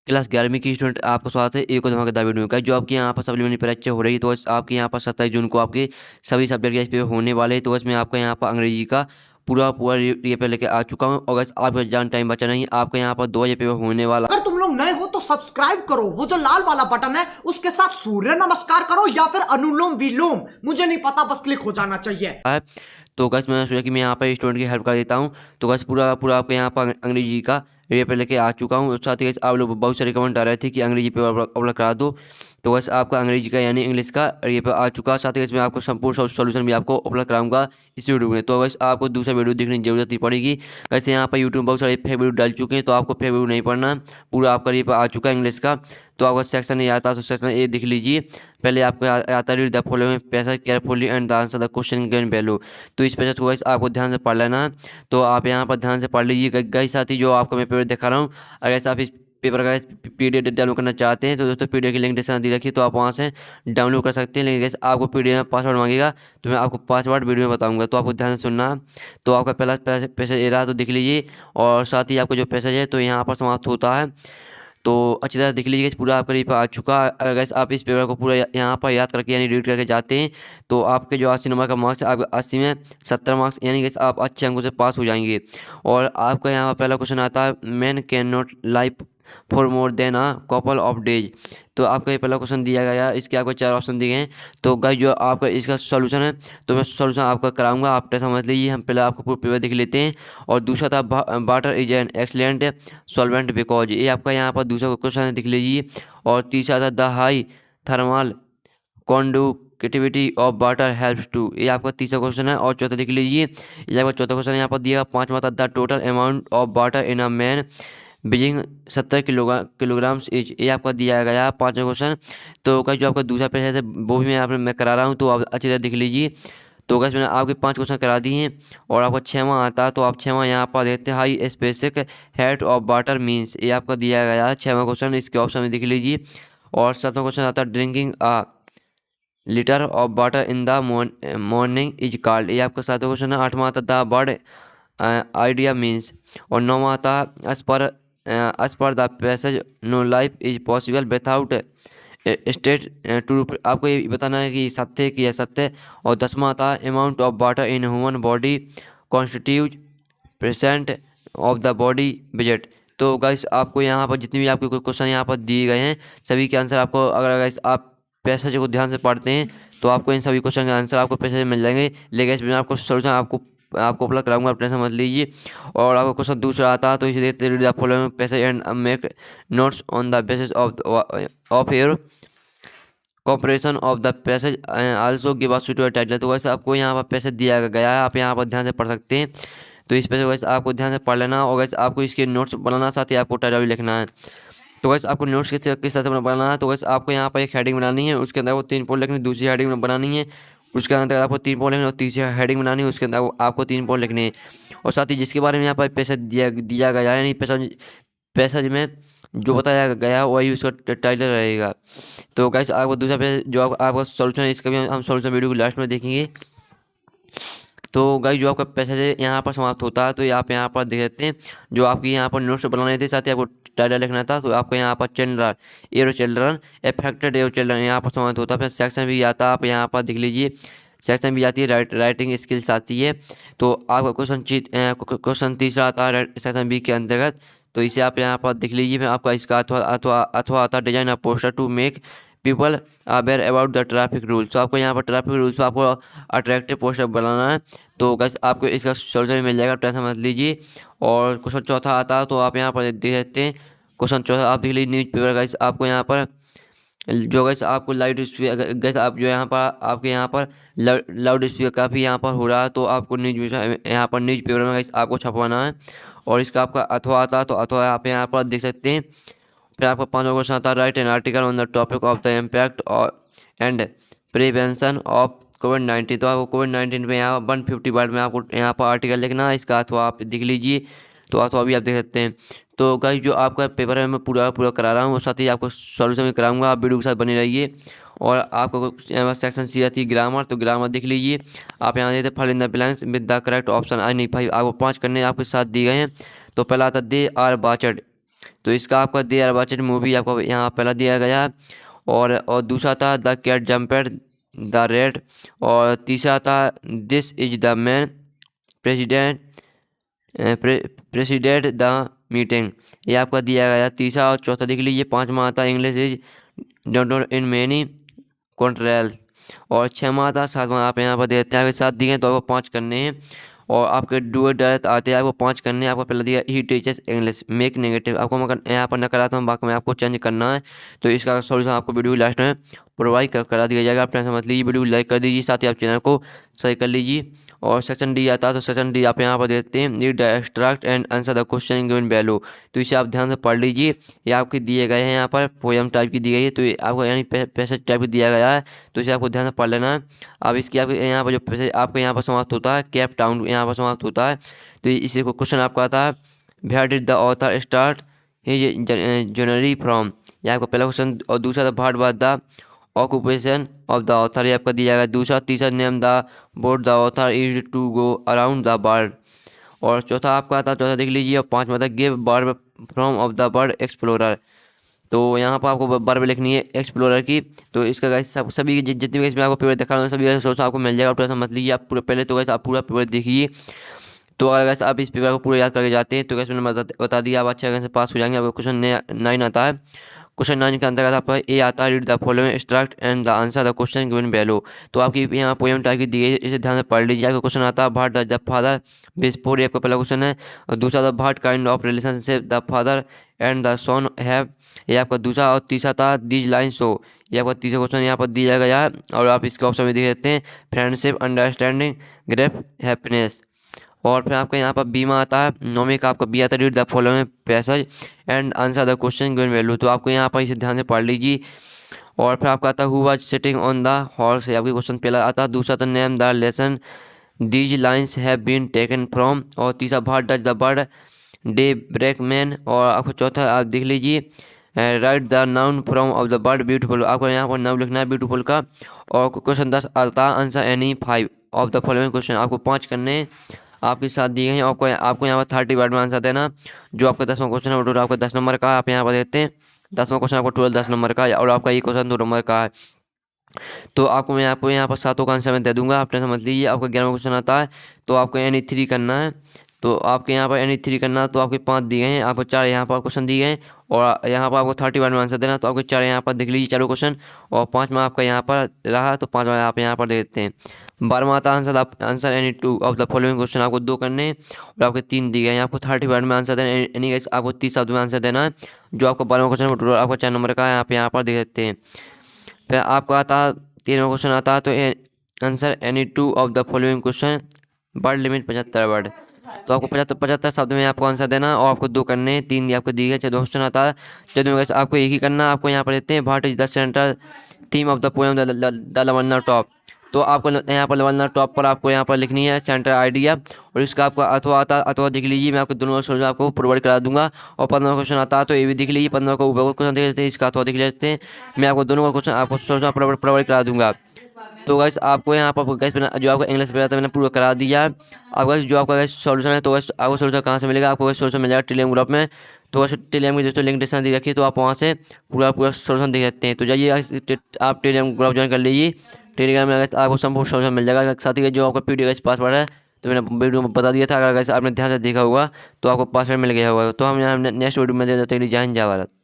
Class 11वीं की student आपका स्वागत है एक और धमाकेदार वीडियो में। जो आपके यहाँ पर सप्लीमेंट्री परीक्षा हो रही है तो आपके यहाँ पर 27 जून को आपके सभी सब्जेक्ट के पेपर होने वाले हैं। तो मैं आपका यहाँ पर अंग्रेजी का पूरा पूरा ये पेपर लेके आ चुका हूँ। और आपका जान टाइम बचा नहीं, आपका यहाँ पर 2 बजे पेपर होने वाला। अगर तुम लोग नए हो तो सब्सक्राइब करो, वो जो लाल वाला बटन है उसके साथ सूर्य नमस्कार करो या फिर अनुलोम विलोम, मुझे नहीं पता, बस क्लिक हो जाना चाहिए। है तो मैंने सोचा कि मैं यहाँ पर स्टूडेंट की हेल्प कर देता हूँ। तो पूरा पूरा आपके यहाँ पर अंग्रेजी का पेपर लेके आ चुका हूँ। साथ ही आप लोग बहुत सारे कमेंट आ रहे थे कि अंग्रेजी पेपर अपलोड करा दो। तो आपका अंग्रेजी का यानी इंग्लिश का ये पेपर आ चुका। साथ ही मैं आपको संपूर्ण सॉल्यूशन भी आपको अपलोड कराऊंगा इस वीडियो में। तो आपको दूसरा वीडियो देखने की जरूरत नहीं पड़ेगी। वैसे यहाँ पर यूट्यूब बहुत सारे फेक वीडियो डाल चुके हैं, तो आपको फेक वीडियो नहीं पढ़ना। पूरा आपका ये आ चुका है इंग्लिश का। तो आपका सेक्शन नहीं आता तो सेक्शन ए देख लीजिए। पहले आपको आता read the following passage carefully and the answer the question given value. तो इस पैसेज को आपको ध्यान से पढ़ लेना है। तो आप यहाँ पर ध्यान से पढ़ लीजिए गाइस। साथ ही जो आपको मैं पेपर दिखा रहा हूँ, अगर आप इस पेपर का PDF डाउनलोड करना चाहते हैं तो दोस्तों PDF की लिंक डिस्क्रिप्शन दी रखी है, तो आप वहाँ से डाउनलोड कर सकते हैं। लेकिन जैसे आपको PDF में पासवर्ड मांगेगा तो मैं आपको पासवर्ड वीडियो में बताऊंगा, तो आपको ध्यान से सुनना। तो आपका पहला पैसेज ए रहा तो देख लीजिए। और साथ ही आपको जो पैसेज है तो यहाँ पर समाप्त होता है। तो अच्छी तरह देख लीजिए, पूरा आपका पेपर आ चुका है। अगर आप इस पेपर को पूरा यहाँ पर याद करके यानी रीड करके जाते हैं तो आपके जो 80 नंबर का मार्क्स है, आप 80 में 70 मार्क्स यानी कि आप अच्छे अंकों से पास हो जाएंगे। और आपका यहाँ पर पहला क्वेश्चन आता है, man can not life for more than a couple of days. तो आपका ये पहला क्वेश्चन दिया गया है, इसके आपको 4 ऑप्शन दिए हैं। तो गाइस जो आपका इसका सॉल्यूशन है तो मैं सॉल्यूशन आपका कराऊंगा, आप समझ लीजिए। हम पहले आपको पूरा पेपर देख लेते हैं। और दूसरा था water is an excellent solvent because, ये आपका यहाँ पर दूसरा क्वेश्चन देख लीजिए। और तीसरा था the high thermal conductivity of water helps to, ये आपका तीसरा क्वेश्चन है। और चौथा देख लीजिए, ये आपका चौथा क्वेश्चन यहाँ पर दिया। पाँचवा था the total amount of water in a man Beijing 70 kilograms etch, ये आपका दिया गया 5वां क्वेश्चन। तो जो आपका दूसरा पेज है वो भी मैं करा रहा हूँ, तो आप अच्छी तरह देख लीजिए। तो मैंने आपके 5 क्वेश्चन करा दिए हैं। और आपका 6वां आता है, तो आप 6वां यहाँ पर देखते हैं, high specific head of water means, ये आपका दिया गया है 6वां क्वेश्चन, इसके ऑप्शन में देख लीजिए। और 7वां क्वेश्चन आता है drinking a litre of water in the morning is called, ये आपका 7वां क्वेश्चन है। 8वां आता था बर्ड आइडिया मीन्स। और 9वां आता as per the passage no life is possible without state to, आपको ये बताना है कि सत्य है कि असत्य। और 10वां आता है amount of water in human body constitute percent of the body budget. तो गाइस आपको यहाँ पर जितने भी आपके क्वेश्चन यहाँ पर दिए गए हैं सभी के आंसर आपको, अगर गाइस आप पैसेज को ध्यान से पढ़ते हैं तो आपको इन सभी क्वेश्चन के आंसर आपको पैसेज मिल जाएंगे। लेकिन इसमें आपको सोल्यूशन आपको अपलोड कराऊंगा, अपने समझ लीजिए। और आपको क्वेश्चन दूसरा आता है, तो इसे देखते read the following passage and make notes on the basis of your cooperation of the passage also give us to title. तो वैसे आपको यहाँ पर पैसेज दिया गया है, आप यहाँ पर ध्यान से पढ़ सकते हैं। तो इस पैसेज वैसे आपको ध्यान से पढ़ लेना। और वैसे आपको इसके नोट्स बनाना, साथ ही आपको टाइटल भी लिखना है। तो वैसे आपको नोट्स किस तरह से बनाना है, तो वैसे आपको यहाँ पर एक हेडिंग बनानी है, उसके अंदर वो 3 पॉइंट लिखनी है। दूसरी हेडिंग बनानी है, उसके अंदर आपको 3 पॉइंट लिखने, और तीसरी हेडिंग बनानी है, उसके अंदर आपको 3 पॉइंट लिखने हैं। और साथ ही जिसके बारे में यहाँ पर पैसा दिया गया है, यानी पैसेज में जो बताया गया वही उसका टाइटल रहेगा। तो गाइस आपको दूसरा पेज जो आपका सॉल्यूशन है, इसका भी हम सॉल्यूशन वीडियो को लास्ट में देखेंगे। तो गाइस जो आपका पैसेज है यहाँ पर समाप्त होता है, तो आप यहाँ पर देख सकते हैं जो आपकी यहाँ पर नोट्स बनाने थे, साथ ही आपको टाइटल लिखना था। तो आपको यहाँ पर children arrow children affected arrow children यहाँ पर समाप्त होता है। फिर सेक्शन भी आता है, आप यहाँ पर देख लीजिए, सेक्शन भी आती है, राइटिंग स्किल्स आती है। तो आपका क्वेश्चन तीसरा आता है सेक्शन बी के अंतर्गत। तो इसे आप यहाँ पर देख लीजिए। फिर आपका इसका अथवा आता design a poster to make people aware about the traffic rules. तो आपको यहाँ पर ट्रैफिक रूल्स पर आपको अट्रैक्टिव पोस्टर बनाना है। तो बस आपको इसका सॉल्यूशन मिल जाएगा, टेंशन मत लीजिए। और क्वेश्चन चौथा आता है, तो आप यहाँ पर देख सकते हैं क्वेश्चन चौथा, आप देख लीजिए न्यूज़ पेपर गाइस। आपको यहाँ पर जो गैस आपको लाउड स्पीकर गैस आप जो यहाँ पर आपके यहाँ पर लाउड स्पीकर काफ़ी यहाँ पर हो रहा है, तो आपको यहाँ पर न्यूज़ पेपर में गैस आपको छपवाना है। और इसका आपका अथवा आता है, तो अथवा आप यहाँ पर देख सकते हैं। फिर आपका 5वां क्वेश्चन आता है, write an article on the topic of the impact and prevention of कोविड-19। तो आपको कोविड-19 पे यहाँ 150 वर्ड में आपको यहाँ पर आर्टिकल लिखना है, इसका अथवा आप देख लीजिए। तो अथवा भी आप देख सकते हैं। तो गाइस जो आपका पेपर है मैं पूरा पूरा करा रहा हूँ, और साथ ही आपको सॉल्यूशन भी कराऊंगा, आप वीडियो के साथ बने रहिए। और आपको सेक्शन सी आती है ग्रामर, तो ग्रामर देख लीजिए। आप यहाँ देखते fill in the blanks with the correct option. आई नहीं भाई, आपको 5 करने आपके साथ दिए गए हैं। तो पहला आता दे आर वाचड, तो इसका आपका दे आर वाचिंग मूवी आपको यहाँ पहला दिया गया है। और दूसरा था the cat jumped the red, और तीसरा था this is the man president president the meeting, ये आपका दिया गया तीसरा। और चौथा देख लीजिए, पाँचवा आता English is don't in many Contrail, और छठवां आता सातवां आप यहाँ पर देते हैं, आपके साथ दिए हैं तो आपको 5 करने हैं। और आपके डू डायरेक्ट आते हैं आपको 5 करने हैं। आपको पहले दिया ही टीचर्स इंग्लिश मेक नेगेटिव, आपको मगर यहाँ पर नकारात्मक वाक्य में आपको चेंज करना है। तो इसका सॉल्यूशन आपको वीडियो लास्ट में प्रोवाइड करा दिया जाएगा। आप टेंशन मत लीजिए, वीडियो लाइक कर दीजिए, साथ ही आप चैनल को सही कर लीजिए। और सेक्शन डी आता है, तो सेक्शन डी आप यहाँ पर देते हैं read the extract and answer the question given value, तो इसे आप ध्यान से पढ़ लीजिए। ये आपके दिए गए हैं, यहाँ पर पोएम टाइप की दी गई है, तो ये आपको यानी पैसेज टाइप की दिया गया है, तो इसे आपको ध्यान से पढ़ लेना है। अब इसकी आपके यहाँ पर जो पैसेज आपके यहाँ पर समाप्त होता है, कैप टाउन यहाँ पर समाप्त होता है, तो इसी को क्वेश्चन आपका आता है where did the author start his journey from, ये आपका पहला क्वेश्चन। और दूसरा था what was the occupation of the author, ये आपका दिया गया दूसरा। तीसरा name the boat the author is to go around the world, और चौथा आपका आता चौथा देख लीजिए। और पाँचवा था give verb from of the word explorer, तो यहाँ पर आपको वर्ब लिखनी है एक्सप्लोरर की। तो इसका गाइस सभी जितने भी इसमें आपको पेपर दिखा रहा हूँ सभी सोच आपको मिल जाएगा, टेंशन मत लीजिए। आप पूरा पहले तो गाइस आप पूरा पेपर देखिए, तो अगर गाइस आप इस पेपर को पूरा याद करके जाते हैं तो गाइस मैंने बता दिया आप अच्छे ढंग से पास हो जाएंगे। आपको क्वेश्चन 9 आता है, क्वेश्चन 9 के अंतर्गत आपका ए आता है read the following extract and the answer the question given value, तो आपकी यहाँ पोएम टाइप की दी गई है, इसे ध्यान से पढ़ लीजिए। आपका क्वेश्चन आता है what does the father before, ये आपका पहला क्वेश्चन है। और दूसरा था what kind of relationship the father and the son have, ये आपका दूसरा। और तीसरा था दीज लाइन शो, ये आपका तीसरा क्वेश्चन यहाँ पर दिया गया है। और आप इसके ऑप्शन में देख सकते हैं फ्रेंडशिप अंडरस्टैंडिंग ग्रेफ हैप्पीनेस। और फिर आपका यहाँ पर बी में आता है, नौवीं का आपका बी आता है read the following passage and answer the question given value, तो आपको यहाँ पर इसे ध्यान से पढ़ लीजिए। और फिर आपका आता है who was sitting on the horse, आपके क्वेश्चन पहला आता है। दूसरा था name the lesson these lines have been taken from, और तीसरा what does the bird day break man, और आपको चौथा आप देख लीजिए write the noun from of the bird beautiful, आपको यहाँ पर नाउन लिखना है ब्यूटीफुल का। और क्वेश्चन 10 आता है answer any 5 of the following question, आपको 5 करने आपके साथ दिए गए हैं। आपको यहाँ पर 30 वर्ड में आंसर देना। जो आपका 10वां क्वेश्चन है वो टोटल आपका 10 नंबर का आप यहाँ पर देते हैं। 10वां क्वेश्चन आपको टोटल 10 नंबर का है, और आपका ये क्वेश्चन 2 नंबर का है। तो मैं आपको यहाँ पर 7 का आंसर मैं दे दूंगा, आप समझ लीजिए। आपका 11वां क्वेश्चन आता है, तो आपको एनी 3 करना है, तो आपके यहाँ पर एनी 3 करना है, तो आपके 5 दिए हैं, आपको 4 यहाँ पर क्वेश्चन दिए हैं। और यहाँ पर आपको 30 वर्ड में आंसर देना, तो आपको 4 यहाँ पर देख लीजिए चारों क्वेश्चन। और 5वां आपका यहाँ पर रहा, तो 5वां आप यहाँ पर दे देते हैं। 12वां आता answer any 2 of the following question, आपको 2 करने हैं, और आपके 3 दिए हैं। आपको 30 वर्ड में आंसर देना है, एनी गाइस आपको 30 शब्द में आंसर देना है। जो आपका 12वां क्वेश्चन है वो टोटल आपका 4 नंबर का है, आप यहाँ पर देख सकते हैं। फिर आपका आता 13वां क्वेश्चन आता है, तो answer any 2 of the following question word limit 75 word, तो आपको 75 शब्द में आपको आंसर देना, और आपको 2 करने, 3 आपको दिए गए। 14वां क्वेश्चन आता है, 14वां में आपको एक ही करना। आपको यहाँ पर देते हैं what is the central theme of the poem the Laburnum Top, तो आपको यहाँ पर लवन्ना टॉप पर आपको यहाँ पर लिखनी है सेंटर आइडिया, और इसका आपका अथवा आता अथवा देख लीजिए, मैं आपको दोनों सोल्यूशन आपको प्रोवाइड करा दूंगा। और 15वां क्वेश्चन आता है, तो ये भी देख लीजिए, 15वां का ऊपर क्वेश्चन देख लेते हैं, इसका अथवा देख लेते हैं। मैं आपको दोनों का क्वेश्चन आपको सोल्यूशन प्रोवाइड करा दूंगा। तो गाइस आपको यहाँ पर गाइस जो आपको इंग्लिश पेपर था मैंने पूरा करा दिया है। अब गाइस जो आपका गाइस सॉल्यूशन है, तो गाइस आपको सॉल्यूशन कहाँ से मिलेगा, आपको गाइस सॉल्यूशन मिल जाएगा टेलीग्राम ग्रुप में। तो गाइस टेलीग्राम की दोस्तों लिंक डिस्क्रिप्शन दी रखी है, तो आप वहाँ से पूरा सॉल्यूशन देख सकते हैं। तो जाइए आप टेलीग्राम ग्रुप ज्वाइन कर लीजिए, टेलीग्राम में गाइस आपको संपूर्ण सॉल्यूशन मिल जाएगा। साथ ही जो आपका पीडीएफ गाइस पासवर्ड है, तो मैंने वीडियो में बता दिया था, अगर गाइस आपने ध्यान से देखा होगा तो आपको पासवर्ड मिल गया होगा। तो हम यहाँ नेक्स्ट वीडियो में जय हिंद जय भारत।